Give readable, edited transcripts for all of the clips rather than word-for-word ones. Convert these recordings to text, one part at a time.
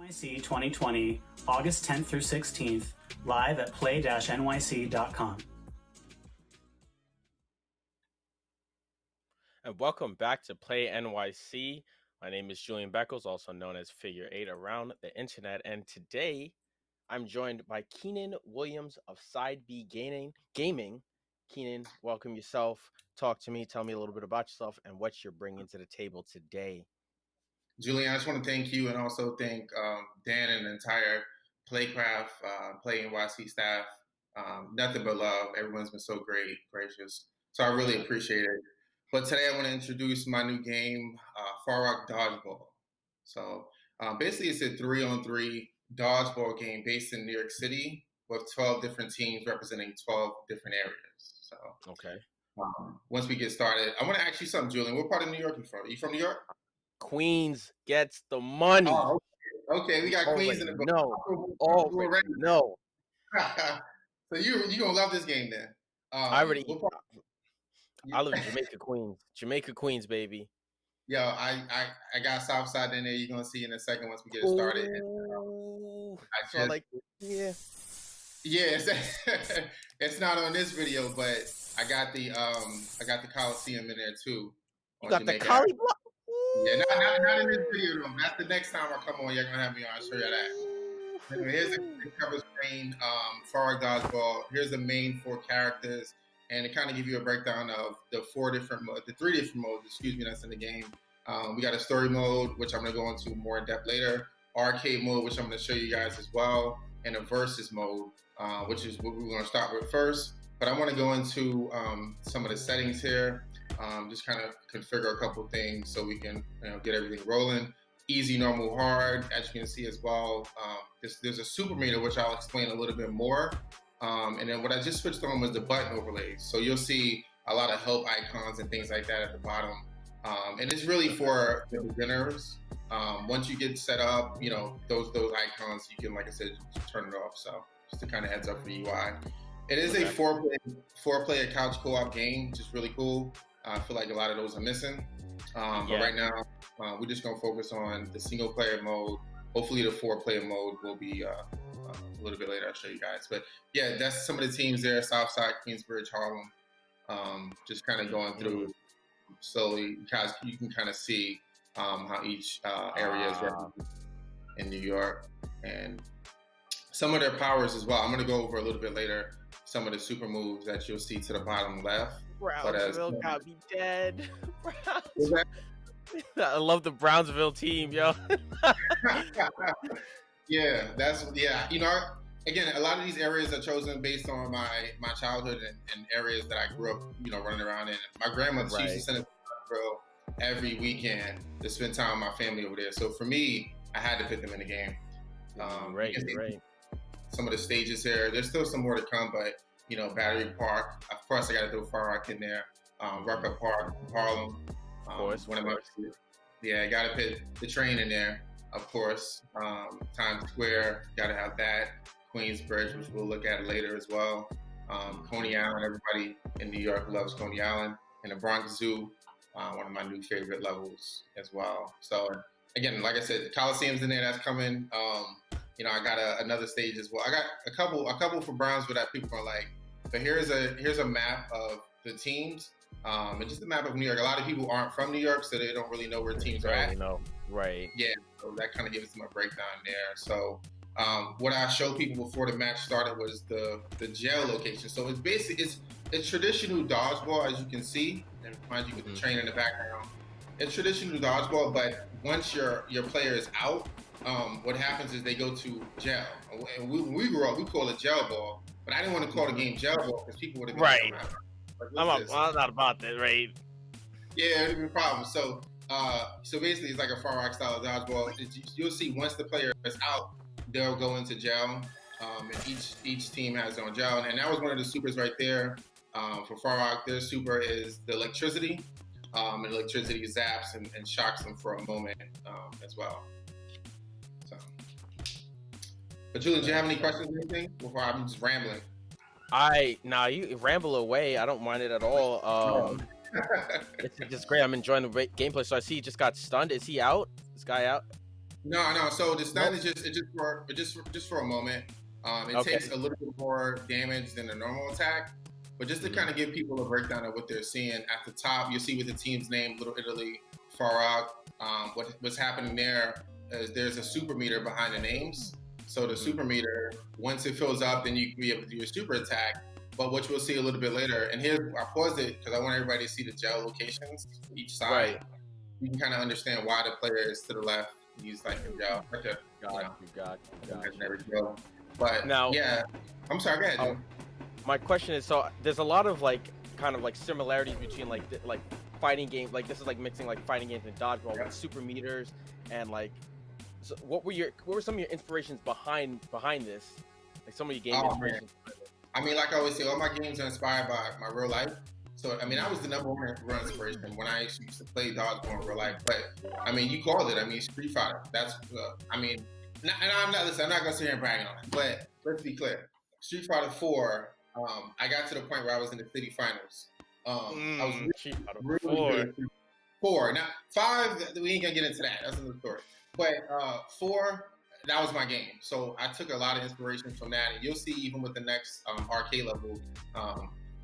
NYC 2020, August 10th through 16th, live at play-nyc.com. And welcome back to Play NYC. My name is Julian Beckles, also known as Figure 8 around the internet. And today I'm joined by Keenan Williams of Side B Gaming. Keenan, welcome yourself. Talk to me. Tell me a little bit about yourself and what you're bringing to the table today. Julian, I just want to thank you and also thank Dan and the entire Playcraft, Play NYC staff. Nothing but love. Everyone's been so great, gracious. So I really appreciate it. But today I want to introduce my new game, FarRock Dodgeball. So basically it's a 3-on-3 dodgeball game based in New York City with 12 different teams representing 12 different areas. So Okay. Once we get started, I want to ask you something, Julian. What part of New York are you from? Are you from New York? Queens gets the money. Oh, okay. We got Queens in the book. No. So you gonna love this game then? I live in Jamaica, Queens. Jamaica, Queens, baby. Yo, I got Southside in there. You're gonna see in a second once we get it started. It's not on this video, but I got the Coliseum in there too. You got Jamaica. The Collie block. Yeah, not in this video though. That's the next time I come on. You're gonna have me on. I'll show you that. Anyway, here's the cover screen. FarRock Dodgeball. Here's the main 4 characters, and it kind of gives you a breakdown of the 3 different modes. That's in the game. We got a story mode, which I'm gonna go into more in depth later. Arcade mode, which I'm gonna show you guys as well, and a versus mode, which is what we're gonna start with first. But I want to go into some of the settings here. Just kind of configure a couple things so we can get everything rolling. Easy, normal, hard, as you can see as well. There's a super meter, which I'll explain a little bit more. And then what I just switched on was the button overlays. So you'll see a lot of help icons and things like that at the bottom. And it's really for the beginners. Once you get set up, those icons, you can, like I said, just turn it off. So just a kind of heads up for UI. It is a 4-player couch co-op game, which is really cool. I feel like a lot of those are missing. But right now, we're just going to focus on the single-player mode. Hopefully the 4-player mode will be a little bit later. I'll show you guys. But yeah, that's some of the teams there: Southside, Queensbridge, Harlem. Just kind of going through slowly because you can kind of see how each area is represented in New York. And some of their powers as well. I'm going to go over a little bit later some of the super moves that you'll see to the bottom left. Brownsville got me dead. I love the Brownsville team, yo. Yeah. Again, a lot of these areas are chosen based on my childhood and areas that I grew up, running around in. My grandmother, she used to send us to Brownsville every weekend to spend time with my family over there. So for me, I had to put them in the game. Right. Some of the stages here. There's still some more to come, but Battery Park. Of course, I got to throw FarRock in there. Rucker Park, Harlem. Of course. I got to put the train in there. Of course, Times Square. Got to have that. Queensbridge, which we'll look at later as well. Coney Island. Everybody in New York loves Coney Island, and the Bronx Zoo. One of my new favorite levels as well. So again, like I said, the Coliseum's in there. That's coming. I got another stage as well. I got a couple for Brownsville that people are like. But here's a map of the teams, and just a map of New York. A lot of people aren't from New York, so they don't really know where teams are at. Right? Yeah. So that kind of gives them a breakdown there. So what I showed people before the match started was the jail location. So it's traditional dodgeball, as you can see, and mind you with the train in the background. It's traditional dodgeball, but once your player is out, what happens is they go to jail. And when we grew up, we call it jail ball, but I didn't want to call the game jail ball because people would have been right. I'm not about that, right? Yeah, it would be a problem. So basically, it's like a FarRock style of dodgeball. You'll see once the player is out, they'll go into jail. And each team has their own jail, and that was one of the supers right there. For FarRock, their super is the electricity. And electricity zaps and shocks them for a moment as well. So, but Julian, do you have any questions or anything before I'm just rambling? You ramble away. I don't mind it at all. It's just great. I'm enjoying the gameplay. So I see he just got stunned. Is he out? This guy out? No. So the stun Nope. is just for a moment. It Okay. takes a little bit more damage than a normal attack, but just to kind of give people a breakdown of what they're seeing at the top, you see with the team's name, Little Italy, FarRock. What's happening there is there's a super meter behind the names. So the super meter, once it fills up, then you can be able to do your super attack. But what you'll see a little bit later, and here I paused it because I want everybody to see the gel locations each side. Right. You can kind of understand why the player is to the left. He's like in gel. Got you. There we go. But Now, yeah, I'm sorry. Go ahead. Jim. my question is, so there's a lot of like kind of like similarities between like like fighting games, like this is like mixing like fighting games and dodgeball with super meters and like. So what were some of your inspirations behind this? Like some of your game inspirations. I mean, like I always say, all my games are inspired by my real life. So, I mean, I was the number one real inspiration when I actually used to play dodgeball in real life. But, I mean, you called it. I mean, Street Fighter. That's, I mean, and I'm not going to sit here and brag on it. But let's be clear. Street Fighter 4, I got to the point where I was in the city finals. I was really good. 4. Now, 5, we ain't going to get into that. That's another story. But 4, that was my game. So I took a lot of inspiration from that. And you'll see even with the next arcade level,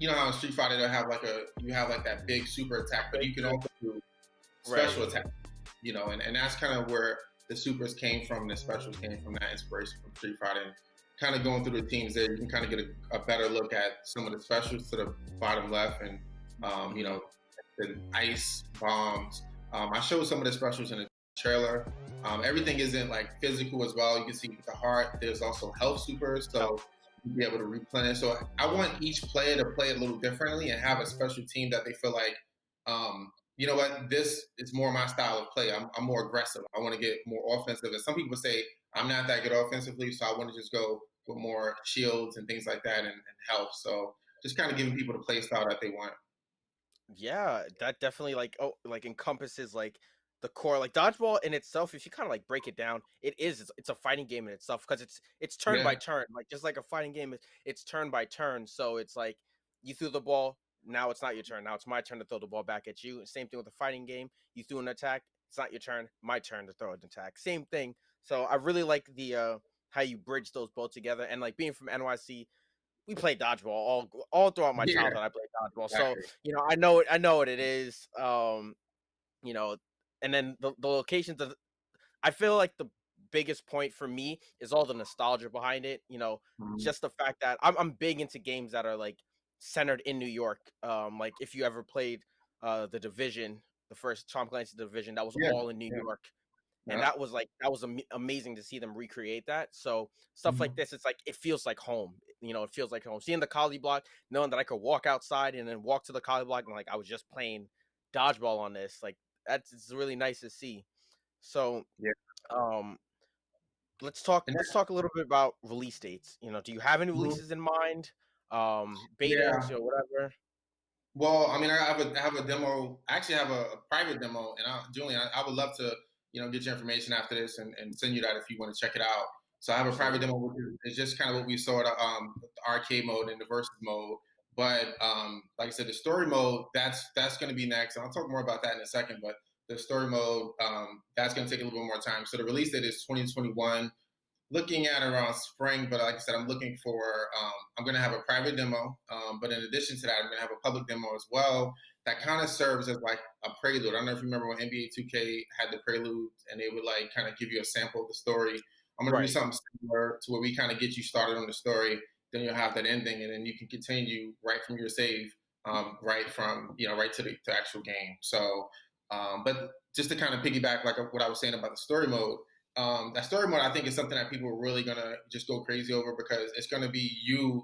you know how in Street Fighter you have like that big super attack, but you can also do special attack. You know, and that's kind of where the supers came from, the specials came from, that inspiration from Street Fighter. And kind of going through the teams there, you can kind of get a better look at some of the specials to the bottom left, and you know, the ice bombs. I showed some of the specials in the trailer. Everything isn't like physical as well. You can see with the heart, there's also health supers, so you'll be able to replenish. So I want each player to play a little differently and have a special team that they feel like, you know what, this is more my style of play. I'm more aggressive. I want to get more offensive. And some people say I'm not that good offensively, so I want to just go with more shields and things like that and health. So just kind of giving people the play style that they want. Yeah, that definitely like encompasses like the core, like dodgeball in itself. If you kind of like break it down, it's a fighting game in itself because it's turn by turn, like just like a fighting game. It's turn by turn, so it's like you threw the ball, now it's not your turn. Now it's my turn to throw the ball back at you. Same thing with the fighting game. You threw an attack, it's not your turn, my turn to throw an attack. Same thing. So I really like the how you bridge those both together, and like being from NYC. We played dodgeball all throughout my childhood. I played dodgeball, so you know I know what it is. You know, and then the locations of, I feel like the biggest point for me is all the nostalgia behind it. You know, just the fact that I'm big into games that are like centered in New York. Like if you ever played the Division, the first Tom Clancy's Division, that was all in New York. And that was amazing to see them recreate that. So stuff like this, it's like it feels like home. You know, it feels like home. Seeing the Collie block, knowing that I could walk outside and then walk to the Collie block, and like I was just playing dodgeball on this. Like it's really nice to see. So let's talk a little bit about release dates. You know, do you have any releases in mind? Betas or whatever? Well, I mean, I have a demo. I actually have a private demo, and Julian, I would love to, you know, get your information after this and send you that if you want to check it out. So I have a private demo, which is just kind of what we saw the arcade mode and the versus mode. But like I said, the story mode that's going to be next, and I'll talk more about that in a second. But the story mode that's going to take a little bit more time. So the release date is 2021. Looking at around spring, but like I said, I'm looking for, I'm going to have a private demo, but in addition to that, I'm going to have a public demo as well that kind of serves as like a prelude. I don't know if you remember when NBA 2K had the prelude and they would like kind of give you a sample of the story. I'm going to do something similar to where we kind of get you started on the story, then you'll have that ending, and then you can continue right from your save, right from, you know, right to the actual game. So, but just to kind of piggyback like what I was saying about the story mode, that story mode, I think, is something that people are really going to just go crazy over because it's going to be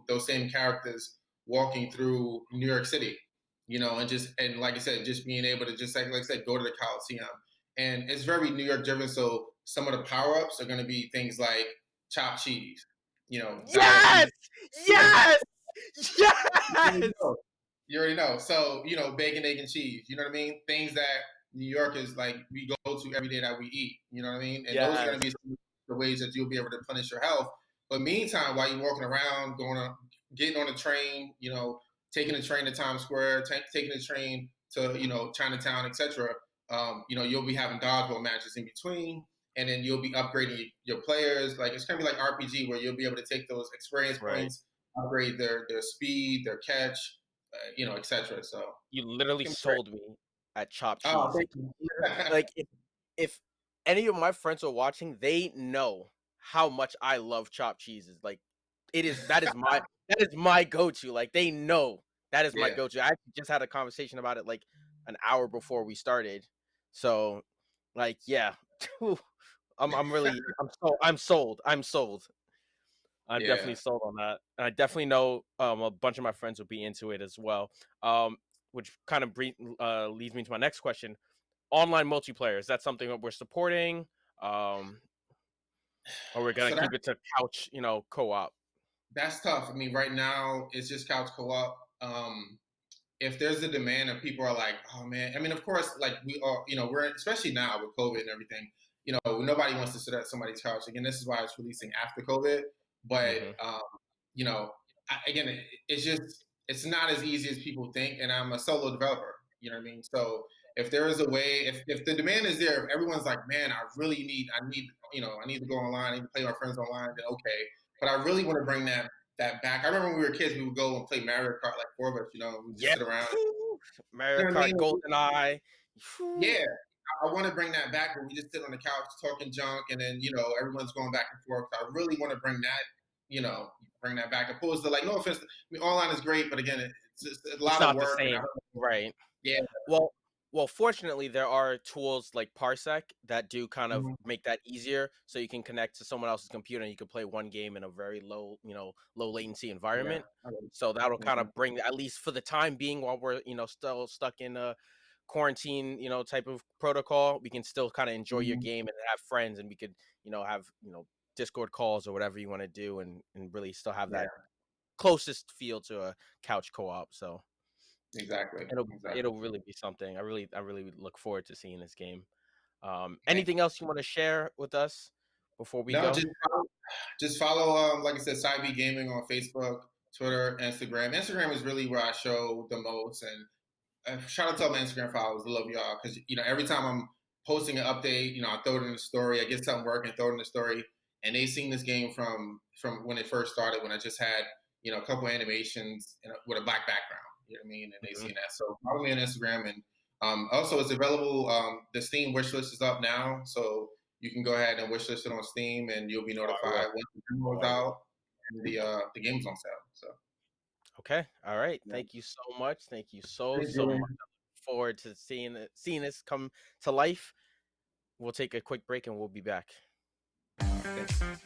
those same characters walking through New York City, you know, and like I said, just being able to just, like I said, go to the Coliseum. And it's very New York driven. So some of the power-ups are going to be things like chopped cheese, you know. Yes! Yes! Yes! You already know. So, you know, bacon, egg, and cheese, you know what I mean? Things that New Yorkers like we go to every day that we eat. You know what I mean? And those are going to be the ways that you'll be able to replenish your health. But meantime, while you're walking around, getting on a train, you know, taking a train to Times Square, taking a train to, you know, Chinatown, etc. You know, you'll be having dodgeball matches in between. and then you'll be upgrading your players. Like it's gonna be like RPG where you'll be able to take those experience Right. points, upgrade their speed, their catch, etc. So You literally it's great. sold me at chopped Oh, cheese. thank you. Like if any of my friends are watching, they know how much I love chopped cheeses. Like that is my go-to. Like they know that is my Yeah, go-to. I actually just had a conversation about it like an hour before we started. So like yeah. I'm sold. I'm sold. I'm yeah. definitely sold on that. And I definitely know a bunch of my friends will be into it as well. Which kind of leads me to my next question. Online multiplayer, is that something that we're supporting? Um, or we're gonna So keep it to couch, co-op? that's tough. I mean, right now it's just couch co-op. If there's a demand and people are like, oh man, I mean, of course, like we are, we're especially now with COVID and everything, nobody wants to sit at somebody's couch. Again, this is why it's releasing after COVID. But Mm-hmm. you know, again, it's just it's not as easy as people think. And I'm a solo developer. You know what I mean? So if there is a way, if the demand is there, if everyone's like, man, I need to go online, I need to play with my friends online, then okay. But I really want to bring that back. I remember when we were kids, we would go and play Mario Kart like four of us. We just Yeah. sit around. Mario You know what I Kart, mean? GoldenEye. Yeah, I want to bring that back where we just sit on the couch talking junk, and then everyone's going back and forth. I really want to bring that back. Opposed to like, no offense, I mean, online is great, but again, it's just a It's lot of not the work. And same, right? yeah, Well, fortunately, there are tools like Parsec that do kind of mhm, make that easier, so you can connect to someone else's computer and you can play one game in a very low latency yeah, environment. So that'll kind mhm, of bring, at least for the time being, while we're still stuck in a quarantine, type of protocol, we can still kind of enjoy your mhm, game and have friends, and we could, have Discord calls or whatever you want to do, and really still have yeah, that closest feel to a couch co-op. So exactly, it'll exactly. it'll really be something. I really look forward to seeing this game. Thank Anything else you want to share with us before we you. No, go? just follow, like I said, Side B Gaming on Facebook, Twitter, Instagram. Instagram is really where I show the most, and shout out to all my Instagram followers. I love y'all because every time I'm posting an update, I throw it in the story. I get something working, throw it in the story, and they seen this game from when it first started. When I just had a couple animations with a black background. You know what I mean? And they Mhm. seen that. So follow me on Instagram, and also it's available. The Steam wishlist is up now, so you can go ahead and wishlist it on Steam, and you'll be Oh, I will. notified when the demo Oh, is I will. out and the game's on sale. So Okay. All right. yeah. Thank you so much. Thank you so Thanks, so much. Julian. I look forward to seeing this come to life. We'll take a quick break and we'll be back. Thanks.